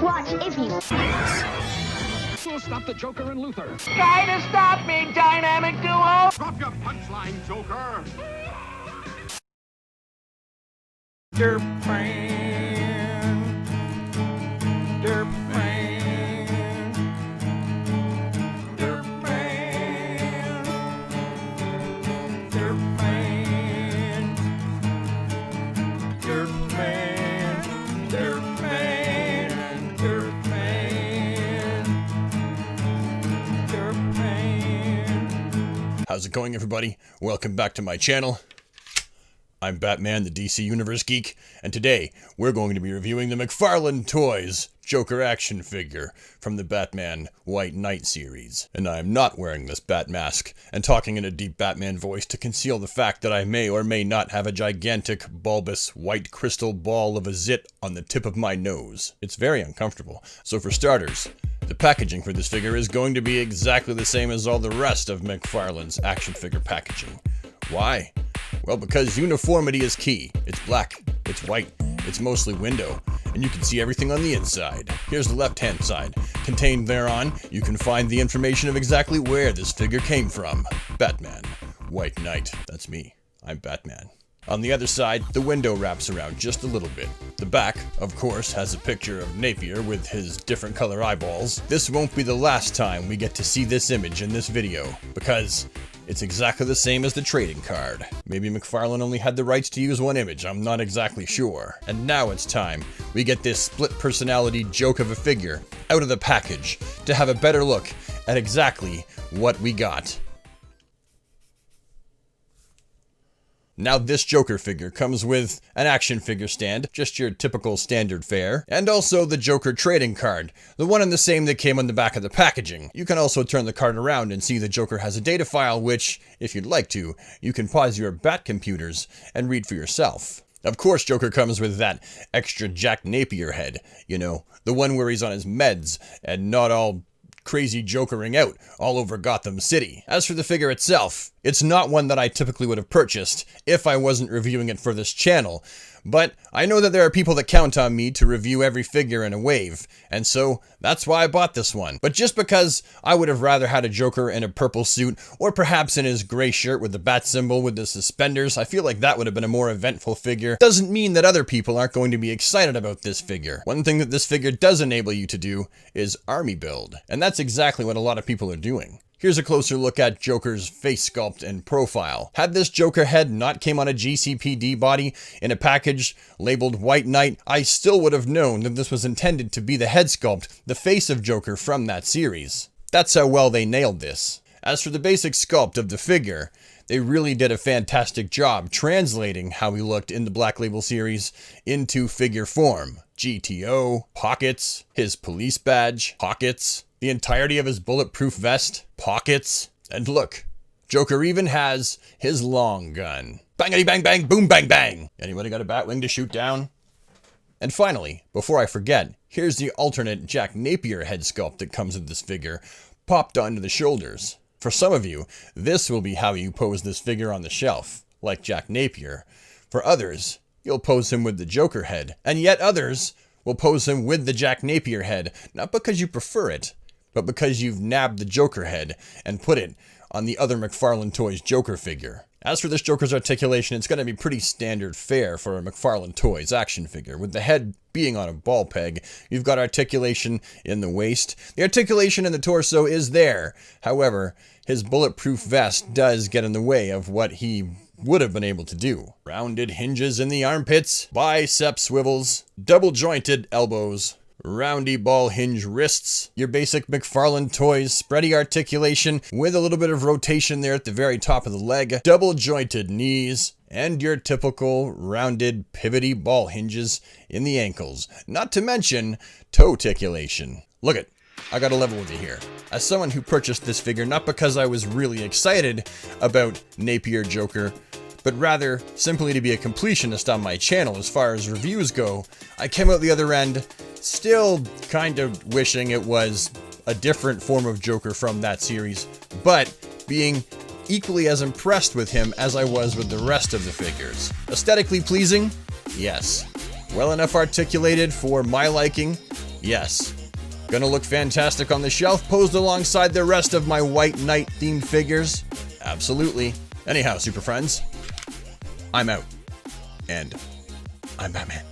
Watch if he... We'll stop the Joker and Luther. Try to stop me, dynamic duo! Drop your punchline, Joker. Derp-man. Derp-man. Derp-man. Derp-man. Derp-man. Derp-man. Derp-man. Derp-man. How's it going, everybody? Welcome back to my channel. I'm Batman, the DC Universe geek, and today we're going to be reviewing the McFarlane Toys Joker action figure from the Batman White Knight series. And I'm not wearing this bat mask and talking in a deep Batman voice to conceal the fact that I may or may not have a gigantic, bulbous, white crystal ball of a zit on the tip of my nose. It's very uncomfortable. So for starters, the packaging for this figure is going to be exactly the same as all the rest of McFarlane's action figure packaging. Why? Well, because uniformity is key. It's black, it's white, it's mostly window, and you can see everything on the inside. Here's the left-hand side. Contained thereon, you can find the information of exactly where this figure came from. Batman, White Knight. That's me. I'm Batman. On the other side, the window wraps around just a little bit. The back, of course, has a picture of Napier with his different color eyeballs. This won't be the last time we get to see this image in this video, because it's exactly the same as the trading card. Maybe McFarlane only had the rights to use one image, I'm not exactly sure. And now it's time we get this split personality joke of a figure out of the package to have a better look at exactly what we got. Now this Joker figure comes with an action figure stand, just your typical standard fare, and also the Joker trading card, the one and the same that came on the back of the packaging. You can also turn the card around and see the Joker has a data file which, if you'd like to, you can pause your bat computers and read for yourself. Of course, Joker comes with that extra Jack Napier head, you know, the one where he's on his meds and not all crazy jokering out all over Gotham City. As for the figure itself, it's not one that I typically would have purchased if I wasn't reviewing it for this channel, but I know that there are people that count on me to review every figure in a wave, and so that's why I bought this one. But just because I would have rather had a Joker in a purple suit, or perhaps in his gray shirt with the bat symbol with the suspenders, I feel like that would have been a more eventful figure, doesn't mean that other people aren't going to be excited about this figure. One thing that this figure does enable you to do is army build, and that's exactly what a lot of people are doing. Here's a closer look at Joker's face sculpt and profile. Had this Joker head not came on a GCPD body in a package labeled White Knight, I still would have known that this was intended to be the head sculpt, the face of Joker from that series. That's how well they nailed this. As for the basic sculpt of the figure, they really did a fantastic job translating how he looked in the Black Label series into figure form. GTO, pockets, his police badge, pockets, the entirety of his bulletproof vest, pockets, and look, Joker even has his long gun. Bangity bang bang, boom bang bang! Anybody got a Batwing to shoot down? And finally, before I forget, here's the alternate Jack Napier head sculpt that comes with this figure, popped onto the shoulders. For some of you, this will be how you pose this figure on the shelf, like Jack Napier. For others, you'll pose him with the Joker head, and yet others will pose him with the Jack Napier head, not because you prefer it, but because you've nabbed the Joker head and put it on the other McFarlane Toys Joker figure. As for this Joker's articulation, it's going to be pretty standard fare for a McFarlane Toys action figure. With the head being on a ball peg, you've got articulation in the waist. The articulation in the torso is there. However, his bulletproof vest does get in the way of what he would have been able to do. Rounded hinges in the armpits, bicep swivels, double jointed elbows, roundy ball hinge wrists, your basic McFarlane Toys spready articulation with a little bit of rotation there at the very top of the leg, double jointed knees, and your typical rounded pivoty ball hinges in the ankles, not to mention toe articulation. Look it, I gotta level with you here. As someone who purchased this figure not because I was really excited about Napier Joker, but rather simply to be a completionist on my channel as far as reviews go, I came out the other end still kind of wishing it was a different form of Joker from that series, but being equally as impressed with him as I was with the rest of the figures. Aesthetically pleasing? Yes. Well enough articulated for my liking? Yes. Gonna look fantastic on the shelf, posed alongside the rest of my White Knight themed figures? Absolutely. Anyhow, super friends, I'm out. And I'm Batman.